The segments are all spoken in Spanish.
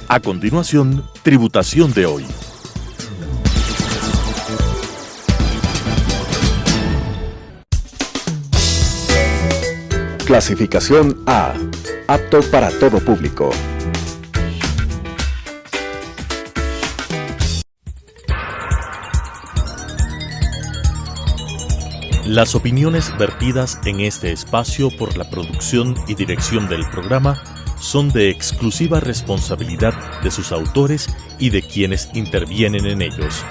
A continuación, Tributación de hoy. Clasificación A. Apto para todo público. Las opiniones vertidas en este espacio por la producción y dirección del programa son de exclusiva responsabilidad de sus autores y de quienes intervienen en ellos.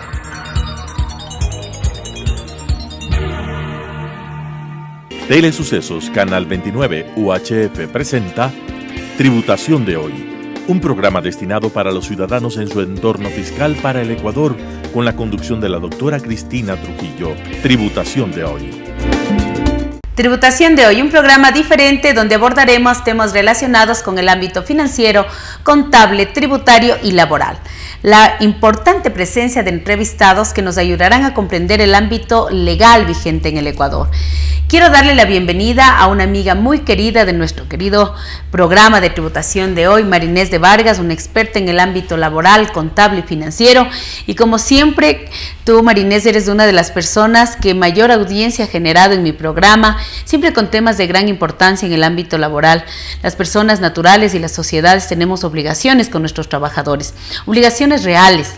Telesucesos Canal 29 UHF presenta Tributación de hoy, un programa destinado para los ciudadanos en su entorno fiscal para el Ecuador, con la conducción de la doctora Cristina Trujillo. Tributación de hoy. Tributación de hoy, un programa diferente donde abordaremos temas relacionados con el ámbito financiero, contable, tributario y laboral. La importante presencia de entrevistados que nos ayudarán a comprender el ámbito legal vigente en el Ecuador. Quiero darle la bienvenida a una amiga muy querida de nuestro querido programa de tributación de hoy, Marinés de Vargas, una experta en el ámbito laboral, contable y financiero. Y como siempre, tú, Marinés, eres una de las personas que mayor audiencia ha generado en mi programa, siempre con temas de gran importancia en el ámbito laboral. Las personas naturales y las sociedades tenemos obligaciones con nuestros trabajadores, obligaciones reales,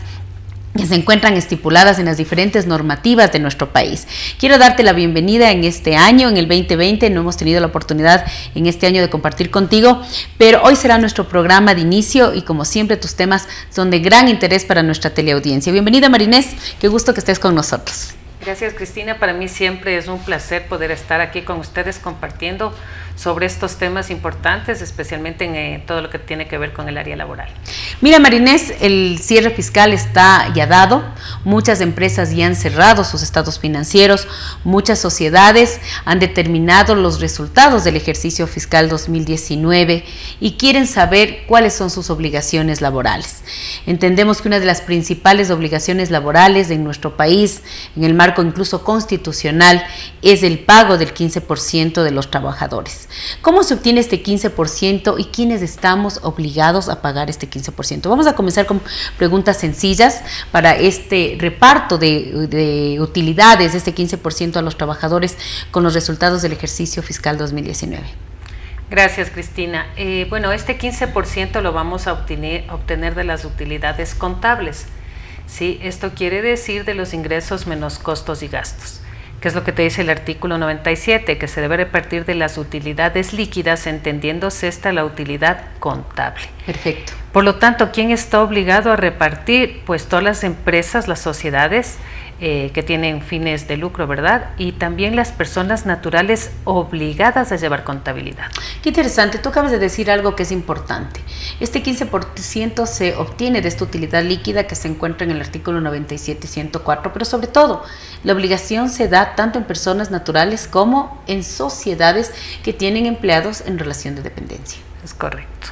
que se encuentran estipuladas en las diferentes normativas de nuestro país. Quiero darte la bienvenida en este año, en el 2020. No hemos tenido la oportunidad en este año de compartir contigo, pero hoy será nuestro programa de inicio y como siempre tus temas son de gran interés para nuestra teleaudiencia. Bienvenida, Marinés, qué gusto que estés con nosotros. Gracias, Cristina. Para mí siempre es un placer poder estar aquí con ustedes compartiendo sobre estos temas importantes, especialmente en todo lo que tiene que ver con el área laboral. Mira, Marinés, el cierre fiscal está ya dado, muchas empresas ya han cerrado sus estados financieros, muchas sociedades han determinado los resultados del ejercicio fiscal 2019 y quieren saber cuáles son sus obligaciones laborales. Entendemos que una de las principales obligaciones laborales en nuestro país, en el marco incluso constitucional, es el pago del 15% de los trabajadores. ¿Cómo se obtiene este 15% y quiénes estamos obligados a pagar este 15%? Vamos a comenzar con preguntas sencillas para este reparto de utilidades, este 15% a los trabajadores con los resultados del ejercicio fiscal 2019. Gracias, Cristina. Bueno, este 15% lo vamos a obtener de las utilidades contables. ¿Sí? Esto quiere decir de los ingresos menos costos y gastos, que es lo que te dice el artículo 97, que se debe repartir de las utilidades líquidas, entendiéndose esta la utilidad contable. Perfecto. Por lo tanto, ¿quién está obligado a repartir? Pues todas las empresas, las sociedades que tienen fines de lucro, ¿verdad? Y también las personas naturales obligadas a llevar contabilidad. Qué interesante, tú acabas de decir algo que es importante. Este 15% se obtiene de esta utilidad líquida que se encuentra en el artículo 97 y 104, pero sobre todo, la obligación se da tanto en personas naturales como en sociedades que tienen empleados en relación de dependencia. Es correcto.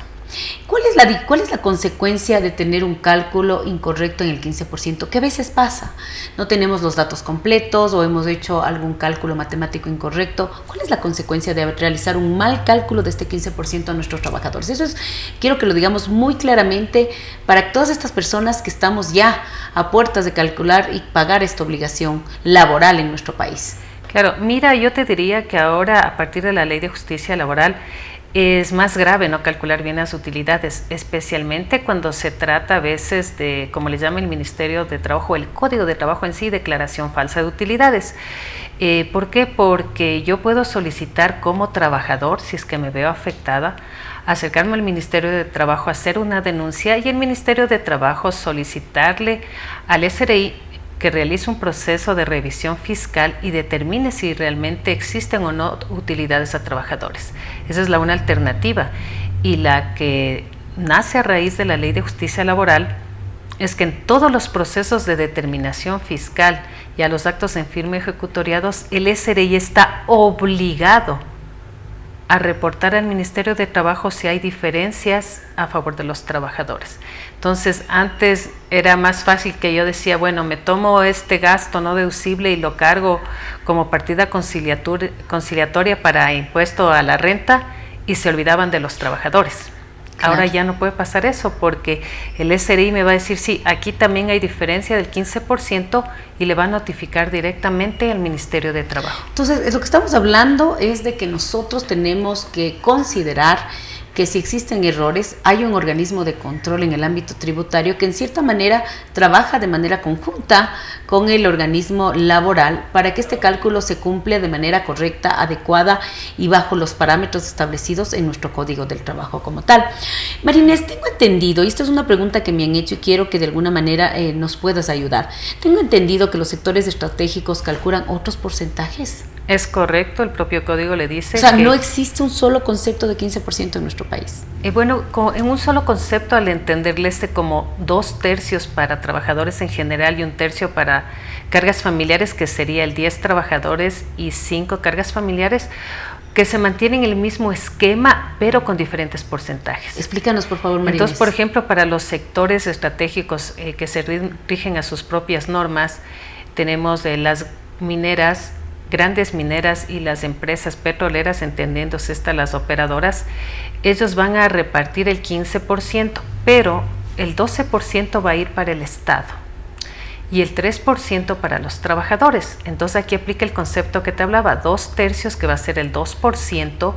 ¿Cuál es la consecuencia de tener un cálculo incorrecto en el 15%? ¿Qué veces pasa? No tenemos los datos completos o hemos hecho algún cálculo matemático incorrecto. ¿Cuál es la consecuencia de realizar un mal cálculo de este 15% a nuestros trabajadores? Quiero que lo digamos muy claramente para todas estas personas que estamos ya a puertas de calcular y pagar esta obligación laboral en nuestro país. Claro, mira, yo te diría que ahora, a partir de la Ley de Justicia Laboral, es más grave no calcular bien las utilidades, especialmente cuando se trata a veces de, como le llama el Ministerio de Trabajo, el Código de Trabajo en sí, declaración falsa de utilidades. ¿Por qué? Porque yo puedo solicitar como trabajador, si es que me veo afectada, acercarme al Ministerio de Trabajo a hacer una denuncia y el Ministerio de Trabajo solicitarle al SRI que realice un proceso de revisión fiscal y determine si realmente existen o no utilidades a trabajadores. Esa es una alternativa. Y la que nace a raíz de la Ley de Justicia Laboral es que en todos los procesos de determinación fiscal y a los actos en firme ejecutoriados, el SRI está obligado a reportar al Ministerio de Trabajo si hay diferencias a favor de los trabajadores. Entonces, antes era más fácil que yo decía, bueno, me tomo este gasto no deducible y lo cargo como partida conciliatoria para impuesto a la renta y se olvidaban de los trabajadores. Ahora Claro. ya no puede pasar eso porque el SRI me va a decir, sí, aquí también hay diferencia del 15% y le va a notificar directamente al Ministerio de Trabajo. Entonces, lo que estamos hablando es de que nosotros tenemos que considerar que si existen errores, hay un organismo de control en el ámbito tributario que en cierta manera trabaja de manera conjunta con el organismo laboral para que este cálculo se cumpla de manera correcta, adecuada y bajo los parámetros establecidos en nuestro Código del Trabajo como tal. Marinés, tengo entendido, y esta es una pregunta que me han hecho y quiero que de alguna manera nos puedas ayudar. Tengo entendido que los sectores estratégicos calculan otros porcentajes. Es correcto, el propio código le dice O sea, que no existe un solo concepto de 15% en nuestro país. bueno, en un solo concepto, al entenderle como 2/3 para trabajadores en general y 1/3 para cargas familiares, que sería el 10 trabajadores y 5 cargas familiares, que se mantienen el mismo esquema, pero con diferentes porcentajes. Explícanos, por favor, Marinés. Entonces, por ejemplo, para los sectores estratégicos que se rigen a sus propias normas, tenemos las mineras, grandes mineras y las empresas petroleras, entendiéndose las operadoras, ellos van a repartir el 15%, pero el 12% va a ir para el Estado y el 3% para los trabajadores. Entonces aquí aplica el concepto que te hablaba, 2/3 que va a ser el 2%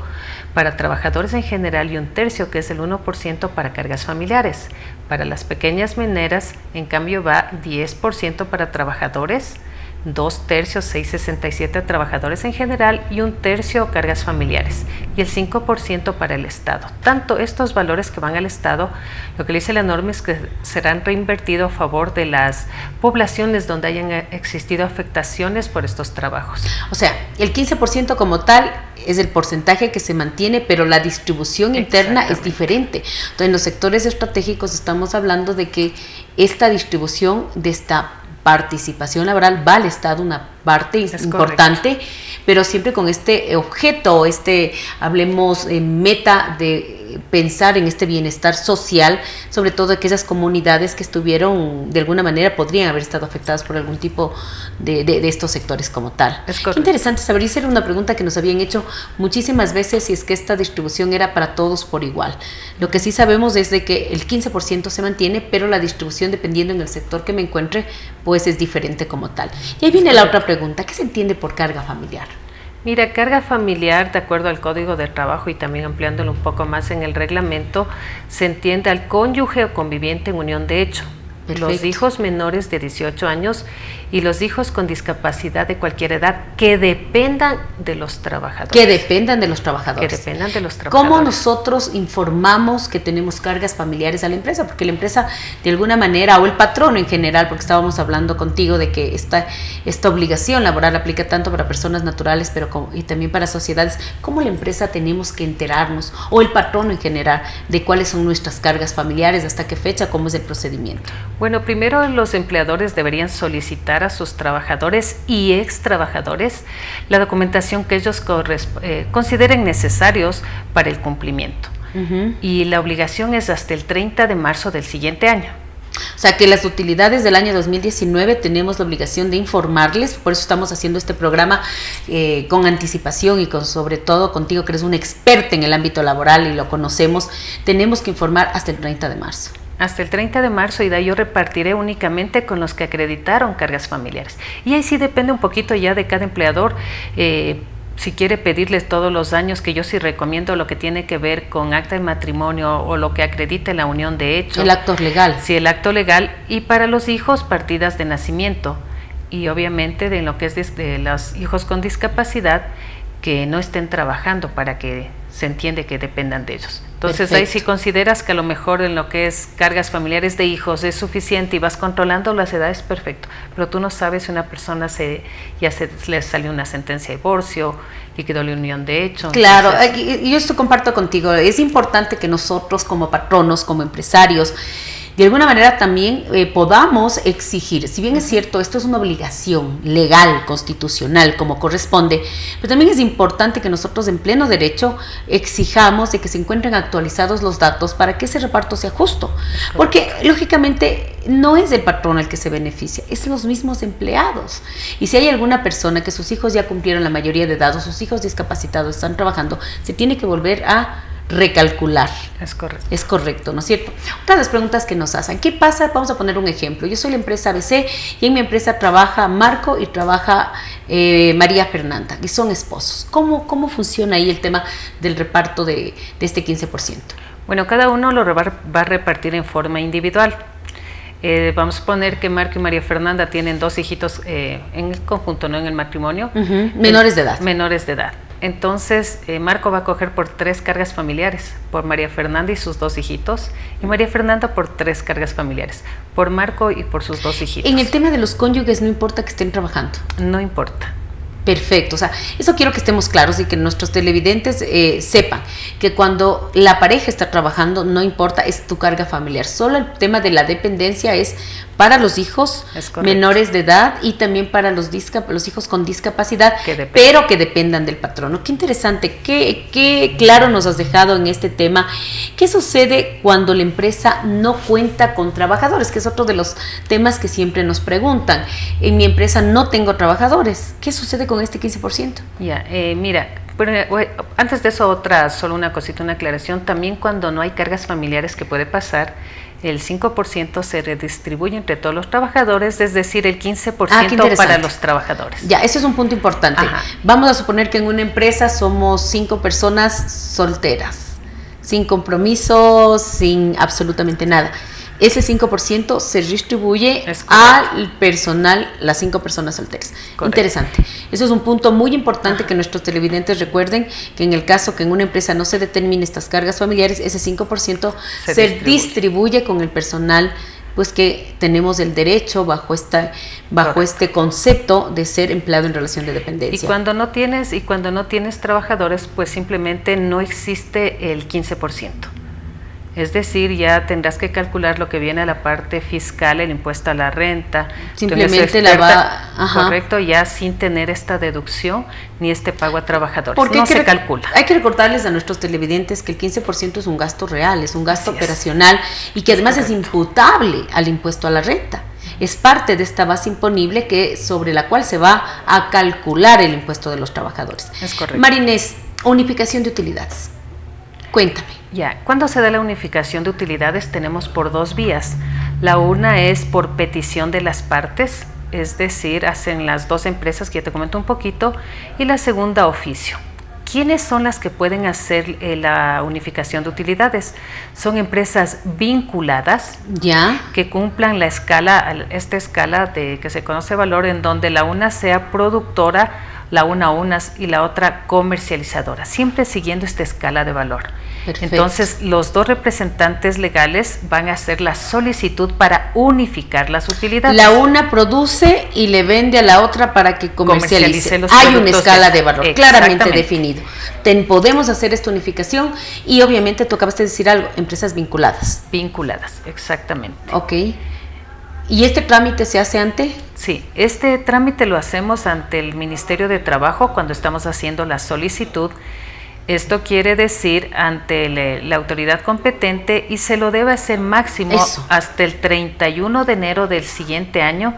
para trabajadores en general y 1/3 que es el 1% para cargas familiares. Para las pequeñas mineras, en cambio, va 10% para trabajadores, 2/3, 667 trabajadores en general y 1/3 cargas familiares y el 5% para el Estado. Tanto estos valores que van al Estado, lo que le dice la norma es que serán reinvertidos a favor de las poblaciones donde hayan existido afectaciones por estos trabajos. O sea, el 15% como tal es el porcentaje que se mantiene, pero la distribución interna es diferente. Entonces, en los sectores estratégicos estamos hablando de que esta distribución de esta participación laboral va al Estado una parte importante, correcto, pero siempre con este objeto, hablemos, meta de pensar en este bienestar social, sobre todo aquellas comunidades que estuvieron, de alguna manera, podrían haber estado afectadas por algún tipo de estos sectores como tal. Qué interesante saber, y esa era una pregunta que nos habían hecho muchísimas veces, si es que esta distribución era para todos por igual. Lo que sí sabemos es de que el 15% se mantiene, pero la distribución, dependiendo en el sector que me encuentre, pues es diferente como tal. Y ahí viene la otra pregunta, ¿qué se entiende por carga familiar? Mira, carga familiar, de acuerdo al Código de Trabajo y también ampliándolo un poco más en el reglamento, se entiende al cónyuge o conviviente en unión de hecho. Perfecto. Los hijos menores de 18 años y los hijos con discapacidad de cualquier edad que dependan de los trabajadores. Que dependan de los trabajadores. Que dependan de los trabajadores. ¿Cómo nosotros informamos que tenemos cargas familiares a la empresa? Porque la empresa, de alguna manera, o el patrono en general, porque estábamos hablando contigo de que esta obligación laboral aplica tanto para personas naturales y también para sociedades. ¿Cómo la empresa tenemos que enterarnos, o el patrono en general, de cuáles son nuestras cargas familiares, hasta qué fecha, cómo es el procedimiento? Bueno, primero los empleadores deberían solicitar a sus trabajadores y ex trabajadores la documentación que ellos consideren necesarios para el cumplimiento. Y la obligación es hasta el 30 de marzo del siguiente año. O sea, que las utilidades del año 2019 tenemos la obligación de informarles, por eso estamos haciendo este programa con anticipación y sobre todo contigo, que eres una experta en el ámbito laboral y lo conocemos, tenemos que informar hasta el 30 de marzo. Hasta el 30 de marzo, y de ahí yo repartiré únicamente con los que acreditaron cargas familiares. Y ahí sí depende un poquito ya de cada empleador, si quiere pedirles todos los años, que yo sí recomiendo lo que tiene que ver con acta de matrimonio o lo que acredite la unión de hecho. El acto legal. Sí, el acto legal. Y para los hijos, partidas de nacimiento. Y obviamente de lo que es de los hijos con discapacidad, que no estén trabajando para que se entiende que dependan de ellos. Entonces, perfecto, ahí si consideras que a lo mejor en lo que es cargas familiares de hijos es suficiente y vas controlando las edades, perfecto, pero tú no sabes si una persona le salió una sentencia de divorcio y quedó la unión de hecho. Claro, yo esto comparto contigo, es importante que nosotros como patronos, como empresarios, de alguna manera también podamos exigir, si bien es cierto, esto es una obligación legal, constitucional, como corresponde, pero también es importante que nosotros en pleno derecho exijamos de que se encuentren actualizados los datos para que ese reparto sea justo, porque lógicamente no es el patrón el que se beneficia, es los mismos empleados, y si hay alguna persona que sus hijos ya cumplieron la mayoría de edad o sus hijos discapacitados están trabajando, se tiene que volver a recalcular. Es correcto. Es correcto, ¿no es cierto? Otra de las preguntas que nos hacen, ¿qué pasa? Vamos a poner un ejemplo. Yo soy la empresa ABC y en mi empresa trabaja Marco y trabaja María Fernanda, y son esposos. ¿Cómo funciona ahí el tema del reparto de este 15%? Bueno, cada uno lo va a repartir en forma individual. Vamos a poner que Marco y María Fernanda tienen 2 hijitos en el conjunto, no en el matrimonio. Menores de edad. Menores de edad. Entonces, Marco va a coger por 3 cargas familiares, por María Fernanda y sus 2 hijitos, y María Fernanda por 3 cargas familiares, por Marco y por sus 2 hijitos. En el tema de los cónyuges no importa que estén trabajando. No importa. Perfecto, o sea, eso quiero que estemos claros y que nuestros televidentes sepan que cuando la pareja está trabajando, no importa, es tu carga familiar. Solo el tema de la dependencia es para los hijos menores de edad y también para los hijos con discapacidad, pero que dependan del patrono. Qué interesante, qué claro nos has dejado en este tema. ¿Qué sucede cuando la empresa no cuenta con trabajadores? Que es otro de los temas que siempre nos preguntan. En mi empresa no tengo trabajadores. ¿Qué sucede con este 15%? Ya, mira, pero, antes de eso solo una cosita, una aclaración. También cuando no hay cargas familiares, que puede pasar, el 5% se redistribuye entre todos los trabajadores, es decir, el 15% para los trabajadores. Ya, ese es un punto importante. Ajá. Vamos a suponer que en una empresa somos 5 personas solteras, sin compromisos, sin absolutamente nada. Ese 5% se distribuye al personal, las 5 personas solteras. Correcto. Interesante. Eso es un punto muy importante que nuestros televidentes recuerden, que en el caso que en una empresa no se determinen estas cargas familiares, ese 5% se distribuye con el personal, pues que tenemos el derecho bajo este concepto de ser empleado en relación de dependencia. Y cuando no tienes trabajadores, pues simplemente no existe el 15%. Es decir, ya tendrás que calcular lo que viene a la parte fiscal, el impuesto a la renta. Simplemente correcto, ya sin tener esta deducción ni este pago a trabajadores. Porque no se calcula. Hay que recordarles a nuestros televidentes que el 15% es un gasto real, es un gasto operacional y que además es imputable al impuesto a la renta. Es parte de esta base imponible sobre la cual se va a calcular el impuesto de los trabajadores. Es correcto. Marinés, unificación de utilidades. Cuéntame. Ya, cuando se da la unificación de utilidades tenemos por 2 vías. La una es por petición de las partes, es decir, hacen las 2 empresas que ya te comento un poquito, y la segunda, oficio. ¿Quiénes son las que pueden hacer la unificación de utilidades? Son empresas vinculadas, que cumplan esta escala de que se conoce valor, en donde la una sea productora, la una unas y la otra comercializadora, siempre siguiendo esta escala de valor. Perfecto. Entonces, los 2 representantes legales van a hacer la solicitud para unificar las utilidades. La una produce y le vende a la otra para que comercialice. Hay una escala de valor claramente definido. Podemos hacer esta unificación y obviamente tú acabas de decir algo, empresas vinculadas. Vinculadas, exactamente. Ok. ¿Y este trámite se hace ante? Sí, este trámite lo hacemos ante el Ministerio de Trabajo cuando estamos haciendo la solicitud. Esto quiere decir ante la autoridad competente y se lo debe hacer máximo hasta el 31 de enero del siguiente año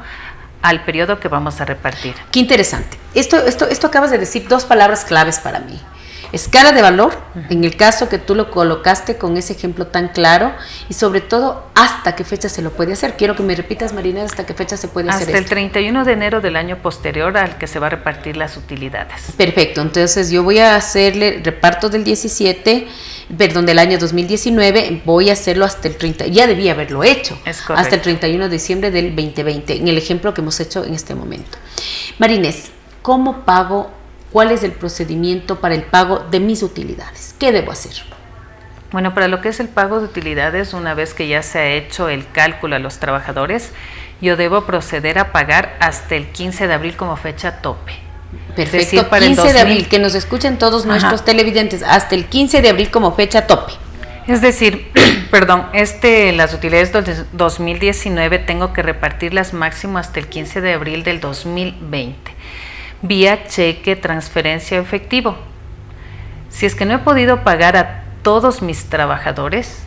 al periodo que vamos a repartir. Qué interesante. Esto acabas de decir 2 palabras claves para mí. Escala de valor, en el caso que tú lo colocaste con ese ejemplo tan claro, y sobre todo, ¿hasta qué fecha se lo puede hacer? Quiero que me repitas, Marina, ¿hasta qué fecha se puede hacer esto? Hasta el 31 de enero del año posterior al que se va a repartir las utilidades. Perfecto, entonces yo voy a hacerle reparto del año 2019, voy a hacerlo hasta el 30, ya debía haberlo hecho, hasta el 31 de diciembre del 2020, en el ejemplo que hemos hecho en este momento. Marinés, ¿cómo pago? ¿Cuál es el procedimiento para el pago de mis utilidades? ¿Qué debo hacer? Bueno, para lo que es el pago de utilidades, una vez que ya se ha hecho el cálculo a los trabajadores, yo debo proceder a pagar hasta el 15 de abril como fecha tope. Perfecto, es decir, para 15 de abril, que nos escuchen todos nuestros televidentes, hasta el 15 de abril como fecha tope. Es decir, las utilidades del 2019 tengo que repartirlas máximo hasta el 15 de abril del 2020. Vía cheque, transferencia o efectivo. Si es que no he podido pagar a todos mis trabajadores,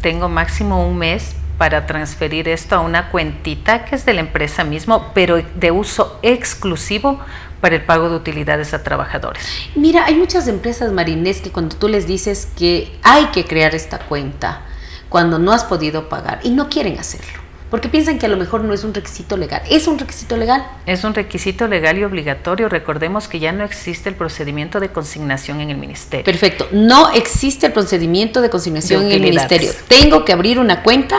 tengo máximo 1 mes para transferir esto a una cuentita que es de la empresa mismo, pero de uso exclusivo para el pago de utilidades a trabajadores. Mira, hay muchas empresas, Marinés, que cuando tú les dices que hay que crear esta cuenta, cuando no has podido pagar, y no quieren hacerlo, porque piensan que a lo mejor no es un requisito legal. ¿Es un requisito legal? Es un requisito legal y obligatorio. Recordemos que ya no existe el procedimiento de consignación en el ministerio. Perfecto. No existe el procedimiento de consignación en el ministerio. Tengo que abrir una cuenta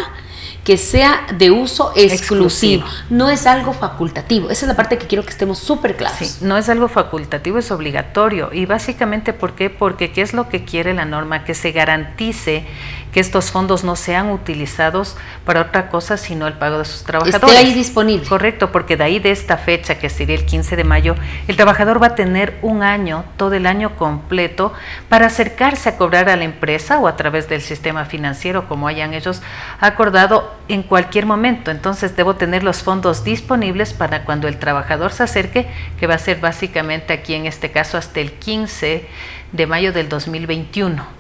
que sea de uso exclusivo. No es algo facultativo. Esa es la parte que quiero que estemos súper claros. Sí, no es algo facultativo, es obligatorio. Y básicamente, ¿por qué? Porque ¿qué es lo que quiere la norma? Que se garantice que estos fondos no sean utilizados para otra cosa sino el pago de sus trabajadores. Esté ahí disponible. Correcto, porque de ahí, de esta fecha, que sería el 15 de mayo, el trabajador va a tener un año, todo el año completo, para acercarse a cobrar a la empresa o a través del sistema financiero, como hayan ellos acordado, en cualquier momento. Entonces debo tener los fondos disponibles para cuando el trabajador se acerque, que va a ser básicamente aquí en este caso hasta el 15 de mayo del 2021.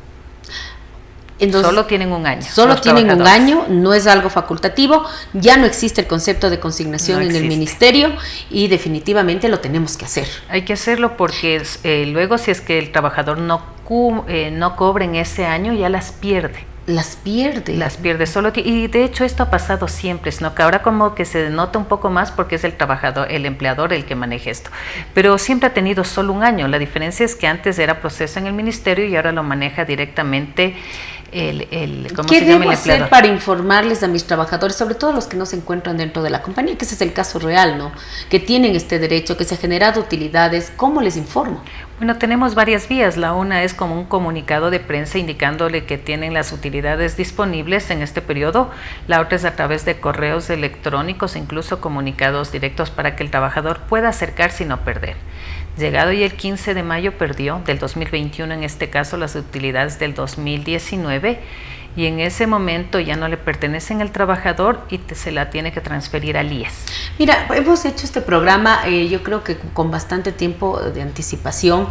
Entonces, solo tienen un año. Solo tienen un año, no es algo facultativo, ya no existe el concepto de consignación en el ministerio y definitivamente lo tenemos que hacer. Hay que hacerlo porque luego si es que el trabajador no cobra en ese año, ya las pierde. Las pierde solo, y de hecho esto ha pasado siempre, sino que ahora como que se nota un poco más porque es el trabajador, el empleador el que maneja esto, pero siempre ha tenido solo un año. La diferencia es que antes era proceso en el ministerio y ahora lo maneja directamente ¿Qué debo hacer para informarles a mis trabajadores, sobre todo los que no se encuentran dentro de la compañía, que ese es el caso real, ¿no? Que tienen este derecho, que se ha generado utilidades? ¿Cómo les informo? Bueno, tenemos varias vías. La una es como un comunicado de prensa indicándole que tienen las utilidades disponibles en este periodo. La otra es a través de correos electrónicos, incluso comunicados directos para que el trabajador pueda acercarse y no perder. Llegado ya el 15 de mayo perdió, del 2021 en este caso, las utilidades del 2019 y en ese momento ya no le pertenecen al trabajador y se la tiene que transferir al IES. Mira, hemos hecho este programa yo creo que con bastante tiempo de anticipación.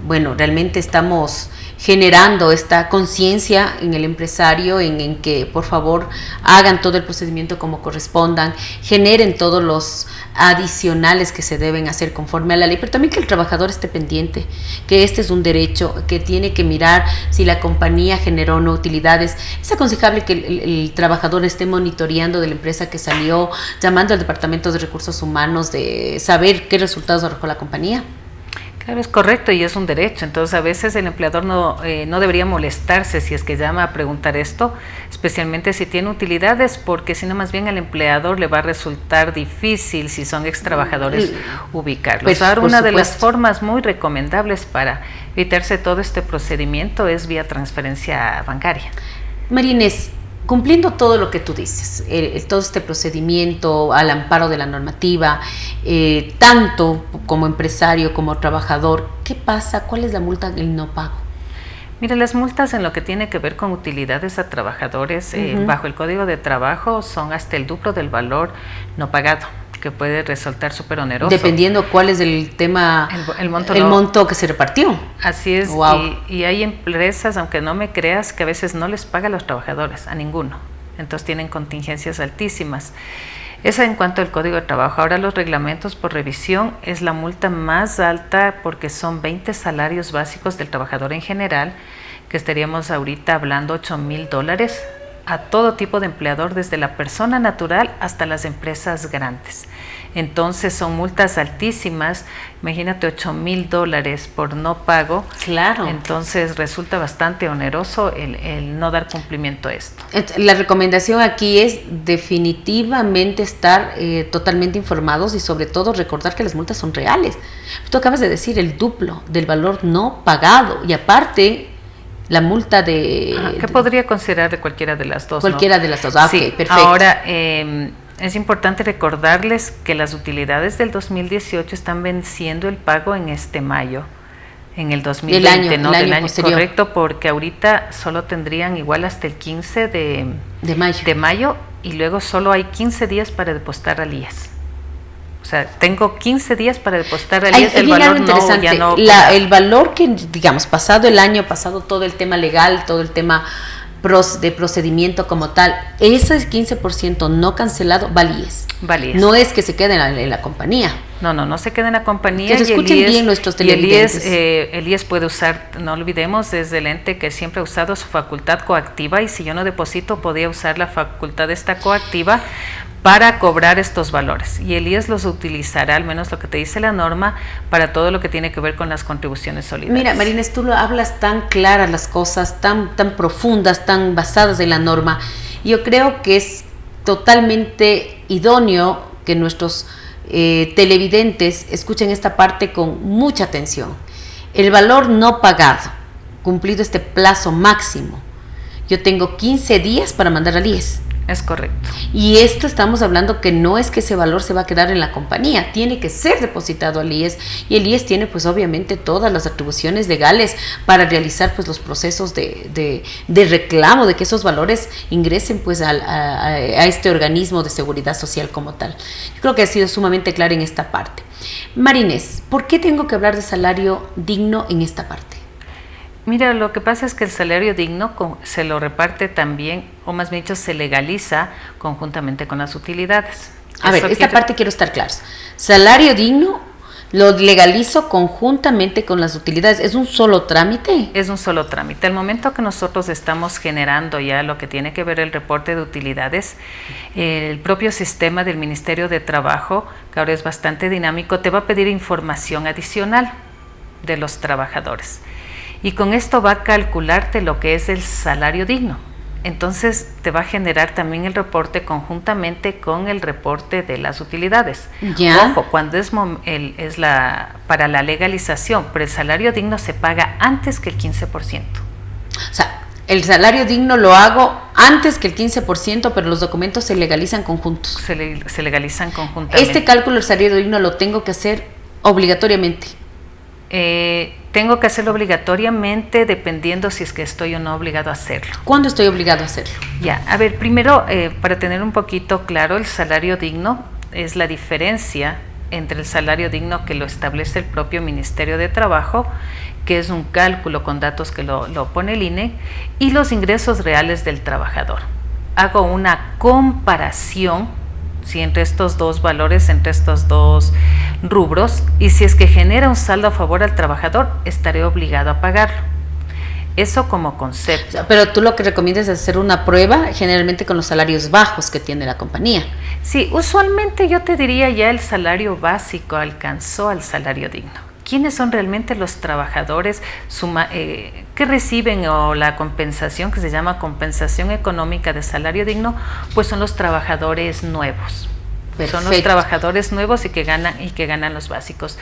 Bueno, realmente estamos generando esta conciencia en el empresario en que por favor hagan todo el procedimiento como correspondan, generen todos los adicionales que se deben hacer conforme a la ley, pero también que el trabajador esté pendiente, que este es un derecho, que tiene que mirar si la compañía generó o no utilidades. Es aconsejable que el trabajador esté monitoreando de la empresa que salió, llamando al Departamento de Recursos Humanos de saber qué resultados arrojó la compañía. Claro, es correcto y es un derecho. Entonces, a veces el empleador no debería molestarse si es que llama a preguntar esto, especialmente si tiene utilidades, porque si no, más bien al empleador le va a resultar difícil, si son ex trabajadores, ubicarlos. Pues, ahora, una supuesto. de las formas muy recomendables para evitarse todo este procedimiento es vía transferencia bancaria. Marinés, cumpliendo todo lo que tú dices, todo este procedimiento al amparo de la normativa, tanto como empresario como trabajador, ¿qué pasa? ¿Cuál es la multa del no pago? Mira, las multas en lo que tiene que ver con utilidades a trabajadores bajo el Código de Trabajo son hasta el duplo del valor no pagado, que puede resultar súper oneroso. Dependiendo cuál es el tema, el monto que se repartió. Así es, wow. y hay empresas, aunque no me creas, que a veces no les paga a los trabajadores, a ninguno. Entonces tienen contingencias altísimas. Eso en cuanto al Código de Trabajo. Ahora los reglamentos por revisión es la multa más alta porque son 20 salarios básicos del trabajador en general, que estaríamos ahorita hablando $8,000 a todo tipo de empleador, desde la persona natural hasta las empresas grandes. Entonces son multas altísimas. Imagínate, $8,000 por no pago. Claro. Entonces resulta bastante oneroso el no dar cumplimiento a esto. La recomendación aquí es definitivamente estar totalmente informados y sobre todo recordar que las multas son reales. Tú acabas de decir el duplo del valor no pagado y aparte la multa de... que podría considerar de cualquiera de las dos. Cualquiera, ¿no? De las dos, sí. Okay, perfecto. Ahora, es importante recordarles que las utilidades del 2018 están venciendo el pago en este mayo, en el 2020, del año posterior. Correcto, porque ahorita solo tendrían igual hasta el 15 de mayo y luego solo hay 15 días para depositar al IES. O sea, tengo 15 días para depositar al IES, el valor no. El valor que, digamos, pasado el año, pasado todo el tema legal, todo el tema de procedimiento como tal, ese 15% no cancelado va al IES. No es que se quede en la compañía. No se queda en la compañía. Que se escuchen bien nuestros televidentes. El IES puede usar, no olvidemos, es el ente que siempre ha usado su facultad coactiva, y si yo no deposito, podía usar la facultad de esta coactiva para cobrar estos valores. Y el IES los utilizará, al menos lo que te dice la norma, para todo lo que tiene que ver con las contribuciones solidarias. Mira, Marines, tú lo hablas tan claras las cosas, tan profundas, tan basadas en la norma. Yo creo que es totalmente idóneo que nuestros televidentes escuchen esta parte con mucha atención. El valor no pagado, cumplido este plazo máximo, yo tengo 15 días para mandar al IES. Es correcto. Y esto estamos hablando que no es que ese valor se va a quedar en la compañía, tiene que ser depositado al IES, y el IES tiene pues obviamente todas las atribuciones legales para realizar pues los procesos de reclamo de que esos valores ingresen pues a este organismo de seguridad social como tal. Yo creo que ha sido sumamente clara en esta parte. Marines, ¿por qué tengo que hablar de salario digno en esta parte? Mira, lo que pasa es que el salario digno se lo reparte también, o más bien dicho, se legaliza conjuntamente con las utilidades. A ver, esta parte quiero estar claros. Salario digno lo legalizo conjuntamente con las utilidades. ¿Es un solo trámite? Es un solo trámite. Al momento que nosotros estamos generando ya lo que tiene que ver el reporte de utilidades, el propio sistema del Ministerio de Trabajo, que ahora es bastante dinámico, te va a pedir información adicional de los trabajadores. Y con esto va a calcularte lo que es el salario digno. Entonces te va a generar también el reporte conjuntamente con el reporte de las utilidades. ¿Ya? Ojo, cuando para la legalización, pero el salario digno se paga antes que el 15%. O sea, el salario digno lo hago antes que el 15%, pero los documentos se legalizan conjuntos. Se legalizan conjuntamente. Este cálculo del salario digno lo tengo que hacer obligatoriamente. Tengo que hacerlo obligatoriamente dependiendo si es que estoy o no obligado a hacerlo. ¿Cuándo estoy obligado a hacerlo? Ya, a ver, primero, para tener un poquito claro, el salario digno es la diferencia entre el salario digno que lo establece el propio Ministerio de Trabajo, que es un cálculo con datos que lo pone el INE, y los ingresos reales del trabajador. Hago una comparación entre estos dos valores, entre estos dos rubros, y si es que genera un saldo a favor al trabajador, estaré obligado a pagarlo. Eso como concepto. Pero tú lo que recomiendas es hacer una prueba generalmente con los salarios bajos que tiene la compañía. Sí, usualmente yo te diría ya el salario básico alcanzó al salario digno. ¿Quiénes son realmente los trabajadores que reciben o la compensación que se llama compensación económica de salario digno? Pues son los trabajadores nuevos. Perfecto. Son los trabajadores nuevos y que ganan los básicos.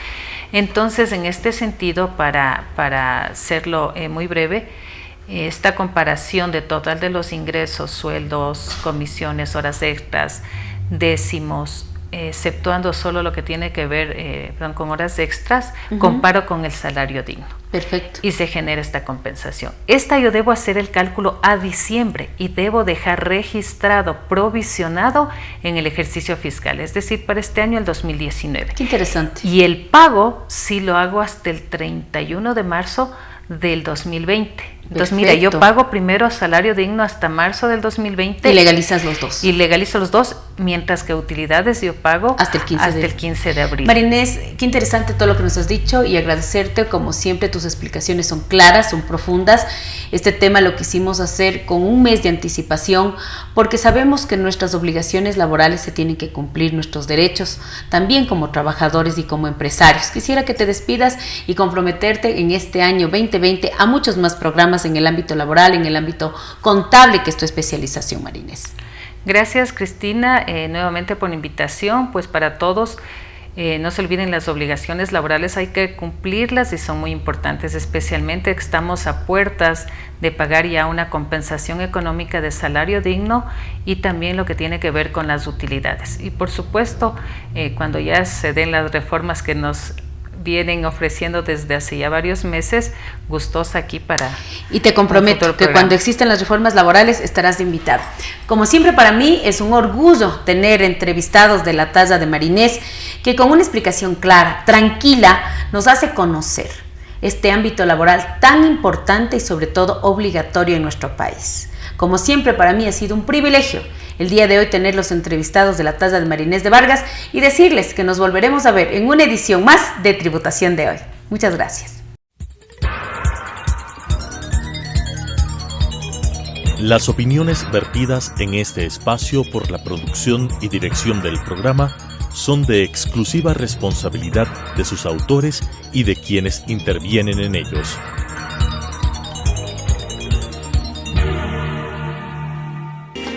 Entonces, en este sentido, para hacerlo muy breve, esta comparación de total de los ingresos, sueldos, comisiones, horas extras, décimos, exceptuando solo lo que tiene que ver con horas extras, comparo con el salario digno. Perfecto. Y se genera esta compensación. Yo debo hacer el cálculo a diciembre y debo dejar registrado, provisionado en el ejercicio fiscal, es decir, para este año, el 2019. Qué interesante. Y el pago sí lo hago hasta el 31 de marzo del 2020. Entonces, mira, yo pago primero salario digno hasta marzo del 2020. Y legalizas los dos. Y legalizo los dos, mientras que utilidades yo pago hasta el 15 de abril. Marinés, qué interesante todo lo que nos has dicho, y agradecerte, como siempre, tus explicaciones son claras, son profundas. Este tema lo quisimos hacer con un mes de anticipación, porque sabemos que nuestras obligaciones laborales se tienen que cumplir, nuestros derechos, también como trabajadores y como empresarios. Quisiera que te despidas y comprometerte en este año 2020 a muchos más programas en el ámbito laboral, en el ámbito contable, que es tu especialización, Marines. Gracias, Cristina, nuevamente por la invitación. Pues para todos, no se olviden, las obligaciones laborales hay que cumplirlas y son muy importantes, especialmente que estamos a puertas de pagar ya una compensación económica de salario digno, y también lo que tiene que ver con las utilidades. Y por supuesto, cuando ya se den las reformas que nos vienen ofreciendo desde hace ya varios meses, gustosa aquí para... Y te comprometo que cuando existen las reformas laborales estarás de invitado. Como siempre, para mí es un orgullo tener entrevistados de la talla de Marines, que con una explicación clara, tranquila, nos hace conocer este ámbito laboral tan importante y sobre todo obligatorio en nuestro país. Como siempre, para mí ha sido un privilegio el día de hoy tener los entrevistados de la talla de Marinés de Vargas y decirles que nos volveremos a ver en una edición más de Tributación de Hoy. Muchas gracias. Las opiniones vertidas en este espacio por la producción y dirección del programa son de exclusiva responsabilidad de sus autores y de quienes intervienen en ellos.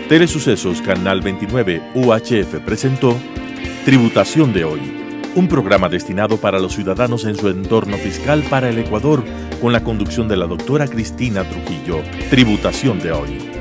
Telesucesos Canal 29 UHF presentó Tributación de Hoy, un programa destinado para los ciudadanos en su entorno fiscal para el Ecuador, con la conducción de la doctora Cristina Trujillo. Tributación de Hoy.